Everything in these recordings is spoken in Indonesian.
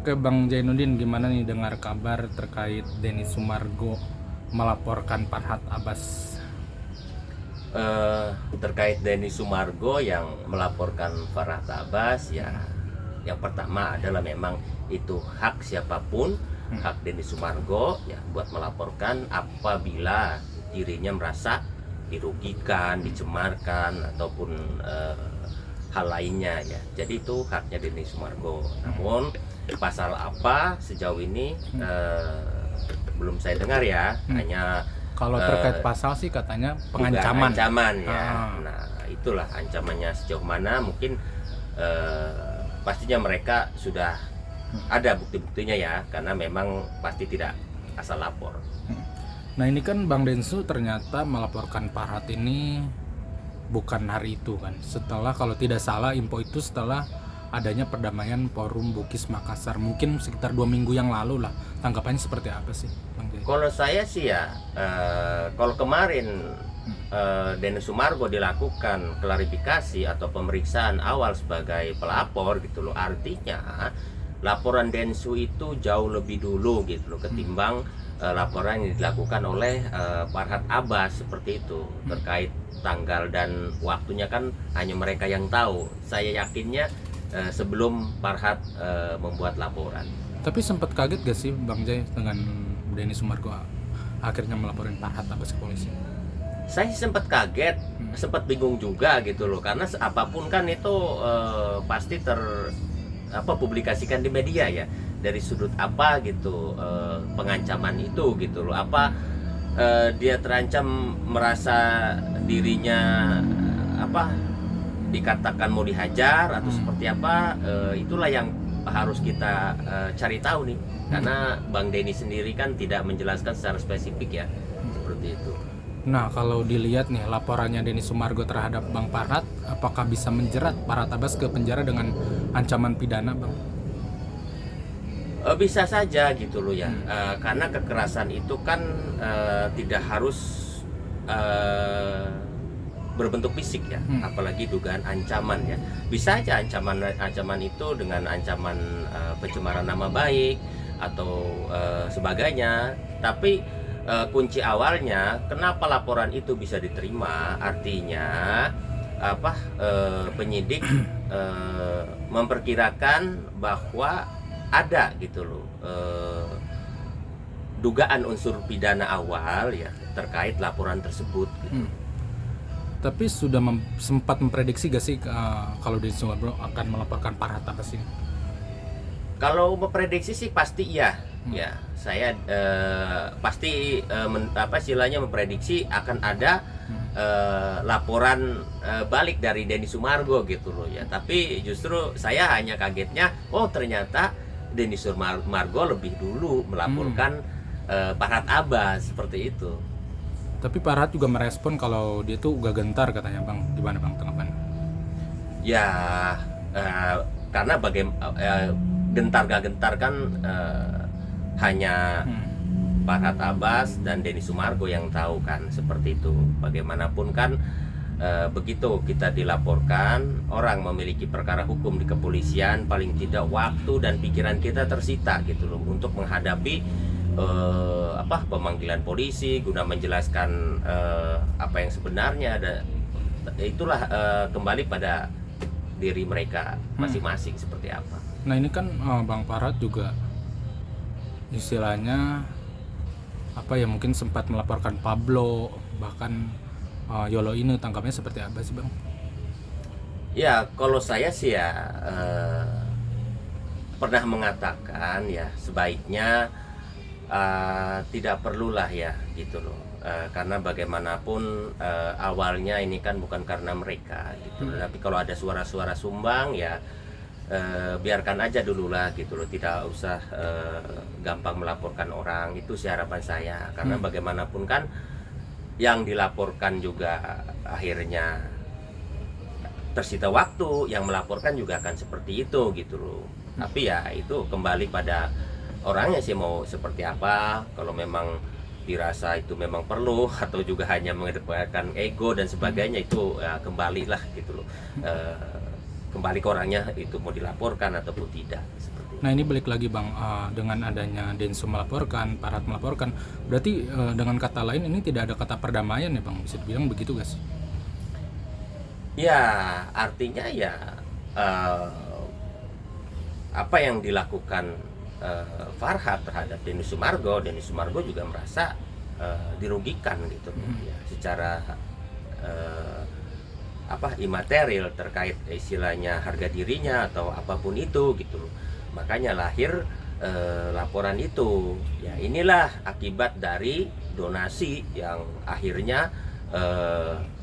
Oke Bang Jainuddin, gimana nih dengar kabar terkait Denny Sumargo melaporkan Farhad Abbas? eh, Terkait Denny Sumargo yang melaporkan Farhad Abbas, ya yang pertama adalah memang itu hak siapapun, hak Denny Sumargo ya buat melaporkan apabila dirinya merasa dirugikan, dicemarkan ataupun hal lainnya ya. Jadi itu haknya Denny Sumargo. Namun pasal apa sejauh ini belum saya dengar ya, hanya Kalau terkait pasal sih katanya pengancaman. ancaman ya. Ah. Nah, itulah ancamannya sejauh mana mungkin pastinya mereka sudah ada bukti-buktinya ya, karena memang pasti tidak asal lapor. Nah ini kan Bang Densu ternyata melaporkan Farhad ini bukan hari itu kan. Setelah, kalau tidak salah info itu setelah adanya perdamaian Forum Bukis Makassar, mungkin sekitar 2 minggu yang lalu lah. Tanggapannya seperti apa sih Bang Jai? Kalau saya sih ya, kalau kemarin Denny Sumargo dilakukan klarifikasi atau pemeriksaan awal sebagai pelapor gitu loh, artinya laporan Densu itu jauh lebih dulu gitu loh ketimbang laporan yang dilakukan oleh Farhad Abbas seperti itu. Terkait tanggal dan waktunya kan hanya mereka yang tahu. Saya yakinnya sebelum Farhad membuat laporan. Tapi sempat kaget gak sih Bang Jai dengan Denny Sumargo akhirnya melaporin Farhad Abbas ke polisi? Saya sempat kaget, sempat bingung juga gitu loh, karena apapun kan itu pasti publikasikan di media ya, dari sudut apa gitu pengancaman itu gitu loh, apa dia terancam merasa dirinya dikatakan mau dihajar atau seperti apa, itulah yang harus kita cari tahu nih, karena Bang Denny sendiri kan tidak menjelaskan secara spesifik ya, seperti itu. Nah, kalau dilihat nih laporannya Denny Sumargo terhadap Bang Farhad, apakah bisa menjerat Farhad Abbas ke penjara dengan ancaman pidana, Bang? Bisa saja gitu loh ya, karena kekerasan itu kan tidak harus berbentuk fisik ya, apalagi dugaan ancaman ya. Bisa aja ancaman itu dengan ancaman pencemaran nama baik atau sebagainya, tapi kunci awalnya kenapa laporan itu bisa diterima, artinya penyidik memperkirakan bahwa ada gitu loh dugaan unsur pidana awal ya terkait laporan tersebut gitu. Tapi sudah sempat memprediksi gak sih kalau Denny Sumargo akan melaporkan Farhad Abbas ini? Kalau memprediksi sih pasti iya. Ya, saya pasti istilahnya memprediksi akan ada laporan balik dari Denny Sumargo gitu loh ya. Tapi justru saya hanya kagetnya, oh ternyata Denny Sumargo lebih dulu melaporkan Farhad Abbas seperti itu. Tapi Farhad juga merespon kalau dia tuh gak gentar katanya, Bang. Gimana Bang tanggapannya? Ya, karena gentar gak gentar kan hanya Farhad Abbas dan Denny Sumargo yang tahu kan, seperti itu. Bagaimanapun kan begitu kita dilaporkan, orang memiliki perkara hukum di kepolisian, paling tidak waktu dan pikiran kita tersita gitu loh untuk menghadapi pemanggilan polisi guna menjelaskan apa yang sebenarnya ada. Itulah kembali pada diri mereka masing-masing seperti apa. Nah ini kan Bang Farhad juga istilahnya mungkin sempat melaporkan Pablo, bahkan Yolo ini, tangkapnya seperti apa sih Bang? Ya kalau saya sih ya pernah mengatakan ya sebaiknya tidak perlulah ya gitu loh, karena bagaimanapun awalnya ini kan bukan karena mereka gitu loh. Tapi kalau ada suara-suara sumbang ya biarkan aja dulu lah gitu loh, tidak usah gampang melaporkan orang, itu sih harapan saya, karena bagaimanapun kan yang dilaporkan juga akhirnya tersita waktu, yang melaporkan juga akan seperti itu gitu loh. Tapi ya itu kembali pada orangnya sih mau seperti apa. Kalau memang dirasa itu memang perlu atau juga hanya mengedepankan ego dan sebagainya, itu ya kembalilah gitu loh, kembali ke orangnya itu mau dilaporkan ataupun tidak, seperti itu. Nah ini balik lagi Bang, dengan adanya Densu melaporkan, Parhat melaporkan, berarti dengan kata lain ini tidak ada kata perdamaian ya Bang, bisa dibilang begitu gak sih? Ya, artinya ya eh, apa yang dilakukan Farhat terhadap Denny Sumargo juga merasa dirugikan gitu ya, secara eh, imaterial terkait istilahnya harga dirinya atau apapun itu gitu. Makanya lahir laporan itu. Ya inilah akibat dari donasi yang akhirnya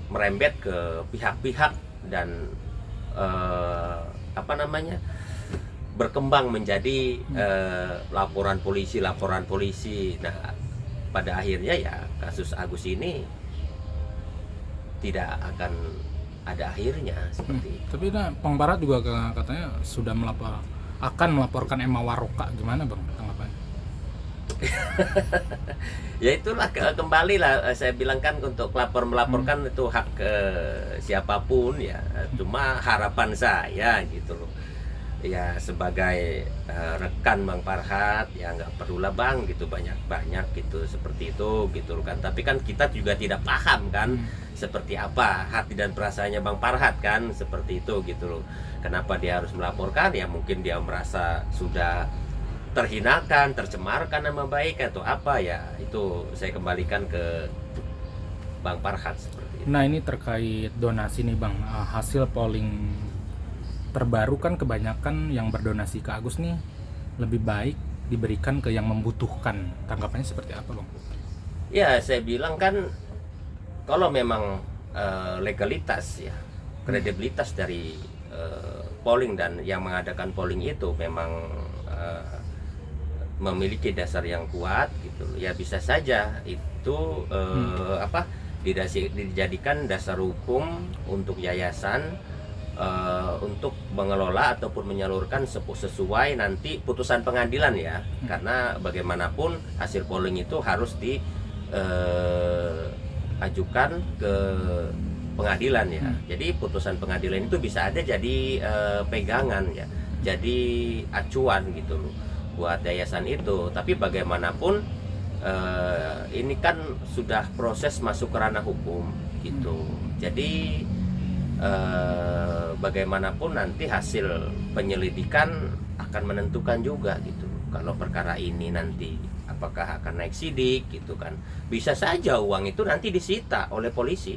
merembet ke pihak-pihak dan berkembang menjadi laporan polisi. Nah, pada akhirnya ya kasus Agus ini tidak akan ada akhirnya seperti itu. Tapi nah, Bang Parhat juga katanya sudah akan melaporkan Emma Waroka, gimana Bang tanggapannya? Ya itulah kembali lah saya bilang kan, untuk melaporkan itu hak siapapun ya. Cuma harapan saya gitu loh, ya sebagai rekan Bang Parhat ya nggak perlulah Bang gitu banyak gitu seperti itu gitu loh kan. Tapi kan kita juga tidak paham kan seperti apa hati dan perasaannya Bang Parhat kan, seperti itu gitu loh. Kenapa dia harus melaporkan? Ya mungkin dia merasa sudah terhinakan, tercemarkan nama baik atau apa ya, itu saya kembalikan ke Bang Parhat seperti itu. Nah ini terkait donasi nih Bang, hasil polling terbaru kan kebanyakan yang berdonasi ke Agus nih lebih baik diberikan ke yang membutuhkan. Tanggapannya seperti apa Bang? Ya saya bilang kan, kalau memang legalitas ya, kredibilitas dari polling dan yang mengadakan polling itu memang memiliki dasar yang kuat gitu, ya bisa saja itu dijadikan dasar hukum untuk yayasan untuk mengelola ataupun menyalurkan sesuai nanti putusan pengadilan ya. Karena bagaimanapun hasil polling itu harus diajukan ke pengadilan ya. Jadi putusan pengadilan itu bisa ada jadi pegangan ya, jadi acuan gitu loh buat yayasan itu. Tapi bagaimanapun ini kan sudah proses masuk ke ranah hukum gitu. Jadi bagaimanapun nanti hasil penyelidikan akan menentukan juga gitu. Kalau perkara ini nanti apakah akan naik sidik gitu kan. Bisa saja uang itu nanti disita oleh polisi.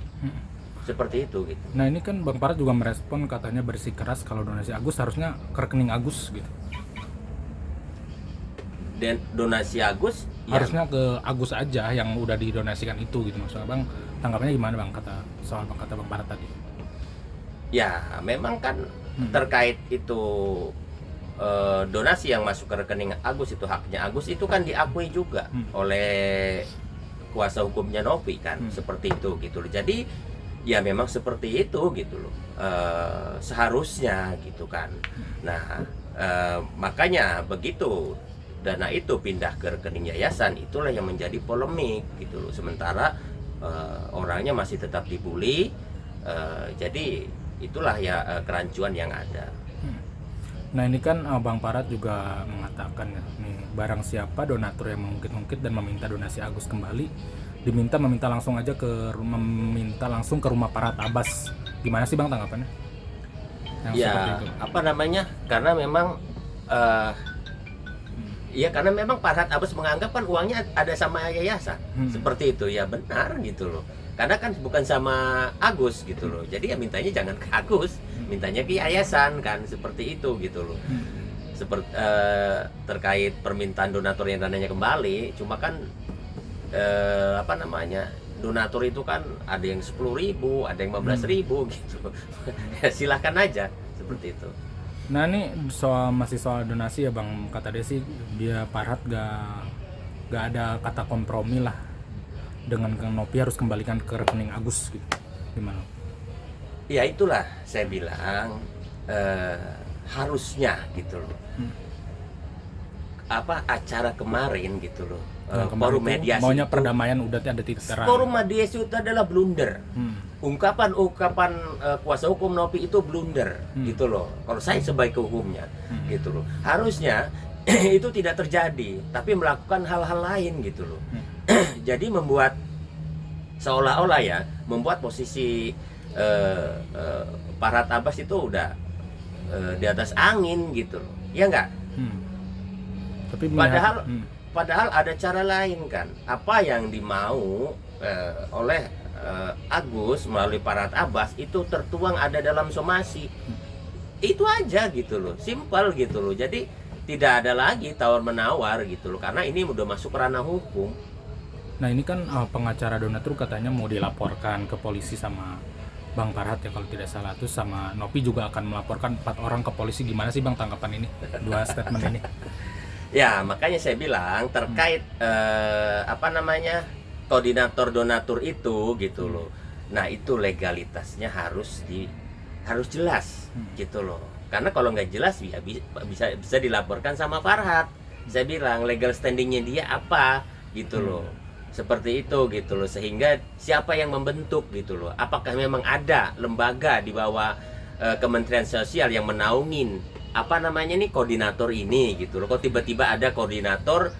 Seperti itu gitu. Nah ini kan Bang Parhat juga merespon, katanya bersikeras kalau donasi Agus harusnya ke rekening Agus gitu. Dan donasi Agus Harusnya ke Agus aja yang udah didonasikan itu gitu. Maksudnya Bang, tanggapannya gimana Bang kata Bang Parhat tadi? Ya memang kan terkait itu donasi yang masuk ke rekening Agus itu haknya Agus, itu kan diakui juga oleh kuasa hukumnya Novi kan, seperti itu gitu loh. Jadi ya memang seperti itu gitu loh, seharusnya gitu kan. Nah makanya begitu dana itu pindah ke rekening yayasan, itulah yang menjadi polemik gitu loh. Sementara orangnya masih tetap dibully, jadi itulah ya kerancuan yang ada. Nah ini kan Bang Parhat juga mengatakan ya, nih barang siapa donatur yang mengungkit-ungkit dan meminta donasi Agus kembali, meminta langsung aja meminta langsung ke rumah Parhat Abbas. Gimana sih Bang tanggapannya? Yang seperti Ya itu. apa namanya, karena memang ya karena memang Parhat Abbas menganggap kan uangnya ada sama yayasan, seperti itu ya, benar gitu loh. Karena kan bukan sama Agus gitu loh. Jadi ya mintanya jangan ke Agus, mintanya ke yayasan kan, seperti itu gitu loh. Seperti terkait permintaan donatur yang dananya kembali, cuma kan donatur itu kan ada yang 10.000, ada yang 15.000 gitu. Ya, silahkan aja seperti itu. Nah ini masih soal donasi ya Bang, kata dia sih dia Parhat gak ada kata kompromi lah dengan Kang Novi, harus kembalikan ke rekening Agus gitu. Gimana? Ya itulah saya bilang harusnya gitu loh. Acara kemarin gitu loh, forum mediasi maunya itu, perdamaian udah ada titik terang. forum mediasi itu adalah blunder. ungkapan kuasa hukum Nopi itu blunder gitu loh. Kalau saya sebagai hukumnya gitu loh. Harusnya itu tidak terjadi, tapi melakukan hal-hal lain gitu loh. Jadi membuat seolah-olah ya, membuat posisi Farhad Abbas itu udah di atas angin gitu loh. Ya enggak? Tapi Padahal ada cara lain kan. Apa yang dimau oleh Agus melalui Farhad Abbas itu tertuang ada dalam somasi. Itu aja gitu loh, simpel gitu loh. Jadi tidak ada lagi tawar menawar gitu loh, karena ini udah masuk ranah hukum. Nah ini kan pengacara donatur katanya mau dilaporkan ke polisi sama Bang Farhad ya kalau tidak salah, terus sama Nopi juga akan melaporkan 4 orang ke polisi. Gimana sih Bang tanggapan ini, dua statement ini? Ya makanya saya bilang terkait koordinator donatur itu gitu loh. Nah itu legalitasnya harus jelas gitu loh. Karena kalau nggak jelas ya bisa dilaporkan sama Farhad. Saya bilang legal standingnya dia apa gitu loh. Seperti itu gitu loh, sehingga siapa yang membentuk gitu loh. Apakah memang ada lembaga di bawah Kementerian Sosial yang menaungin koordinator ini gitu loh. Kok tiba-tiba ada koordinator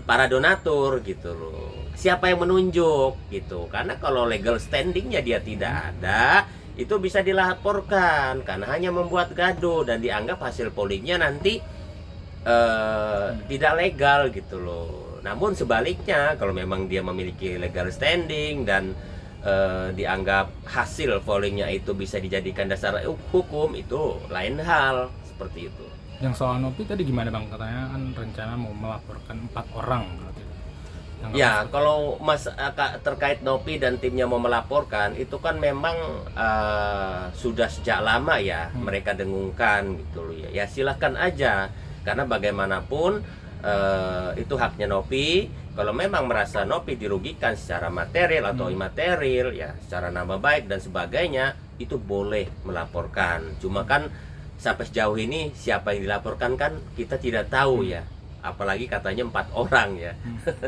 para donatur gitu loh. Siapa yang menunjuk gitu. Karena kalau legal standingnya dia tidak ada, itu bisa dilaporkan karena hanya membuat gaduh dan dianggap hasil pollingnya nanti tidak legal gitu loh. Namun sebaliknya kalau memang dia memiliki legal standing dan dianggap hasil pollingnya itu bisa dijadikan dasar hukum, itu lain hal, seperti itu. Yang soal Nopi tadi gimana Bang? Katanya kan rencana mau melaporkan 4 orang berarti. Ya, kalau terkait Nopi dan timnya mau melaporkan, itu kan memang sudah sejak lama ya mereka dengungkan gitu loh ya. Ya silahkan aja, karena bagaimanapun itu haknya Nopi. Kalau memang merasa Nopi dirugikan secara material atau imaterial ya, secara nama baik dan sebagainya, itu boleh melaporkan. Cuma kan sampai sejauh ini siapa yang dilaporkan kan kita tidak tahu ya. Apalagi katanya 4 orang ya.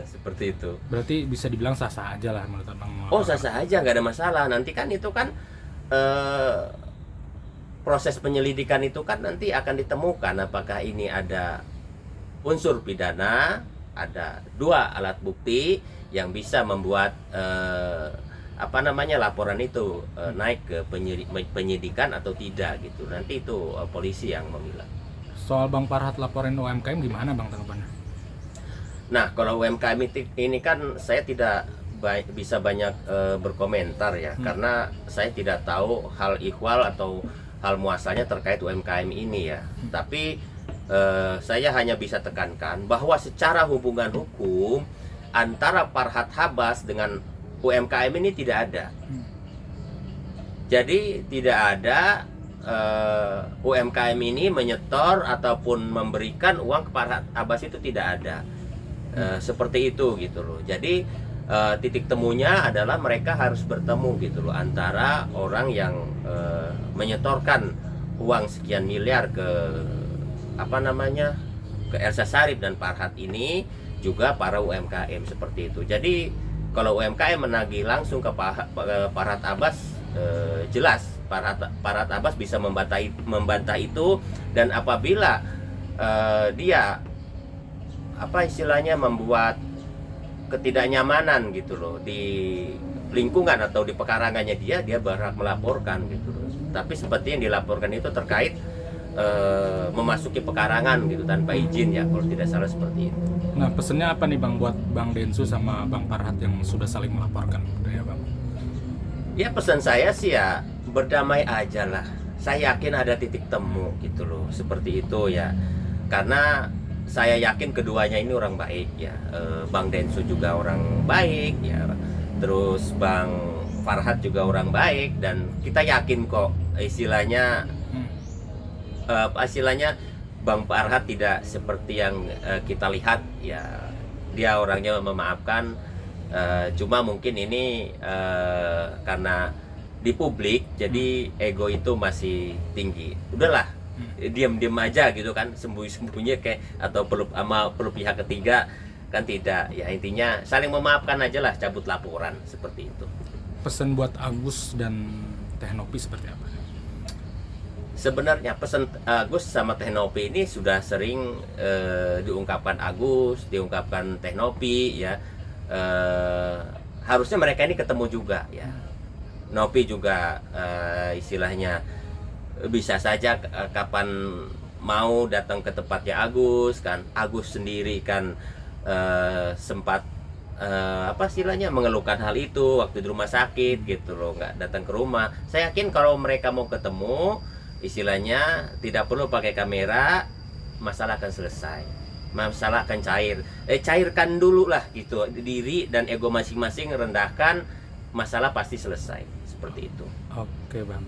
Seperti itu. Berarti bisa dibilang sah-sah aja lah menurut Bang. Oh sah-sah aja, nggak ada masalah. Nanti kan itu kan proses penyelidikan itu kan nanti akan ditemukan apakah ini ada unsur pidana, ada 2 alat bukti yang bisa membuat laporan itu naik ke penyidikan atau tidak gitu. Nanti itu polisi yang memilah. Soal Bang Farhad laporin UMKM gimana Bang tanggapannya? Nah kalau UMKM ini kan saya tidak bisa banyak berkomentar ya, karena saya tidak tahu hal ihwal atau hal muasalnya terkait UMKM ini ya. Tapi saya hanya bisa tekankan bahwa secara hubungan hukum antara Farhad Abbas dengan UMKM ini tidak ada. Jadi tidak ada UMKM ini menyetor ataupun memberikan uang ke Farhad Abbas, itu tidak ada. Seperti itu gitu loh. Jadi titik temunya adalah mereka harus bertemu gitu loh, antara orang yang menyetorkan uang sekian miliar ke ke Elsa Sharif dan Farhad ini, juga para UMKM seperti itu. Jadi kalau UMKM menagih langsung ke Farhad Abbas, jelas Farhad Abbas bisa membantah itu. Dan apabila dia membuat ketidaknyamanan gitu loh di lingkungan atau di pekarangannya dia berhak melaporkan gitu loh. Tapi seperti yang dilaporkan itu terkait memasuki pekarangan gitu tanpa izin ya, kalau tidak salah seperti itu. Nah pesennya apa nih Bang buat Bang Densu sama Bang Farhad yang sudah saling melaporkan ya Bang? Ya pesan saya sih ya berdamai aja lah. Saya yakin ada titik temu gitu loh, seperti itu ya. Karena saya yakin keduanya ini orang baik ya. Bang Densu juga orang baik ya. Terus Bang Farhad juga orang baik, dan kita yakin kok istilahnya Bang Farhad tidak seperti yang kita lihat ya. Dia orangnya memaafkan, cuma mungkin ini karena di publik jadi ego itu masih tinggi. Udahlah, diam-diam aja gitu kan, sembunyi-sembunyi kayak atau perlu pihak ketiga kan tidak ya. Intinya saling memaafkan aja lah, cabut laporan seperti itu. pesan buat Agus dan Teh Nopi seperti apa? Sebenarnya pesan Agus sama Teh Nopi ini sudah sering diungkapkan Agus, diungkapkan Teh Nopi ya. Harusnya mereka ini ketemu juga ya. Nopi juga istilahnya bisa saja kapan mau datang ke tempatnya Agus kan. Agus sendiri kan sempat apa istilahnya mengeluhkan hal itu waktu di rumah sakit gitu loh, nggak datang ke rumah. Saya yakin kalau mereka mau ketemu istilahnya tidak perlu pakai kamera, masalah akan selesai, masalah akan cair. Cairkan dulu lah gitu diri dan ego masing-masing, rendahkan, masalah pasti selesai seperti itu. Oke bang.